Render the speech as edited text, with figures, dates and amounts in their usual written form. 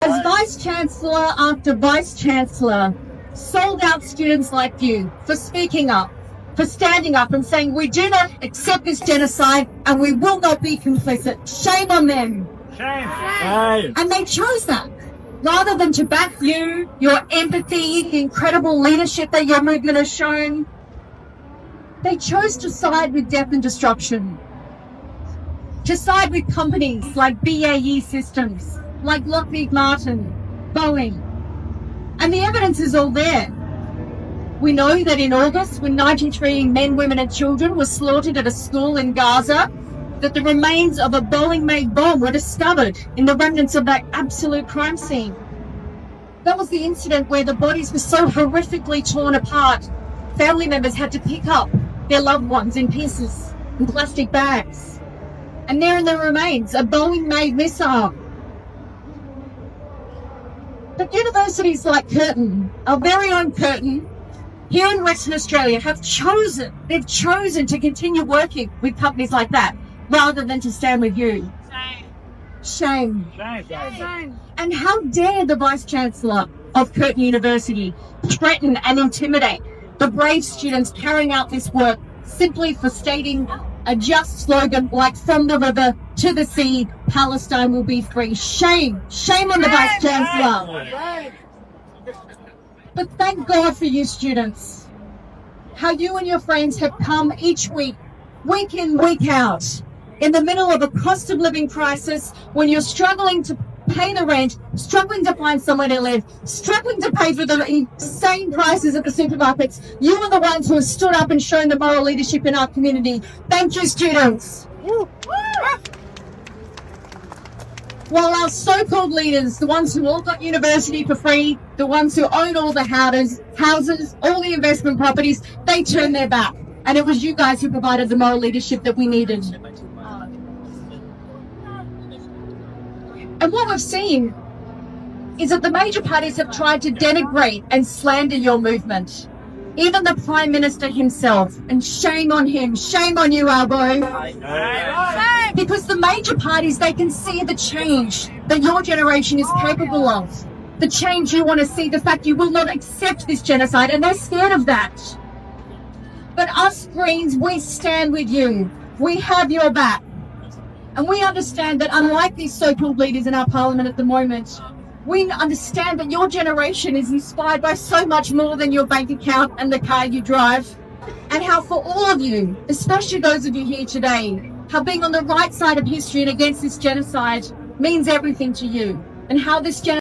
As Vice-Chancellor after Vice-Chancellor sold out students like you for speaking up, for standing up and saying we do not accept this genocide and we will not be complicit. Shame on them. Shame. And they chose that. Rather than to back you, your empathy, the incredible leadership that your movement has shown, they chose to side with death and destruction. To side with companies like BAE Systems, like Lockheed Martin, Boeing. And the evidence is all there. We know that in August, when 93 men, women and children were slaughtered at a school in Gaza, that the remains of a Boeing-made bomb were discovered in the remnants of that absolute crime scene. That was the incident where the bodies were so horrifically torn apart, family members had to pick up their loved ones in pieces, in plastic bags. And there in the remains, a Boeing-made missile. But universities like Curtin, our very own Curtin, here in Western Australia, they've chosen to continue working with companies like that, rather than to stand with you. Shame. And how dare the Vice-Chancellor of Curtin University threaten and intimidate the brave students carrying out this work simply for stating a just slogan like from the river to the sea, Palestine will be free. Shame. Shame on the Vice-Chancellor. But thank God for you students. How you and your friends have come each week in, week out, in the middle of a cost of living crisis, when you're struggling to pay the rent, struggling to find somewhere to live, struggling to pay for the insane prices at the supermarkets. You are the ones who have stood up and shown the moral leadership in our community. Thank you, students. While our so-called leaders, the ones who all got university for free, the ones who own all the houses, all the investment properties, they turned their back. And it was you guys who provided the moral leadership that we needed. And what we've seen is that the major parties have tried to denigrate and slander your movement. Even the Prime Minister himself, and shame on him, shame on you, Albo. Because the major parties, they can see the change that your generation is capable of. The change you want to see, the fact you will not accept this genocide, and they're scared of that. But us Greens, we stand with you. We have your back. And we understand that unlike these so-called leaders in our parliament at the moment, we understand that your generation is inspired by so much more than your bank account and the car you drive. And how for all of you, especially those of you here today, how being on the right side of history and against this genocide means everything to you. And how this genocide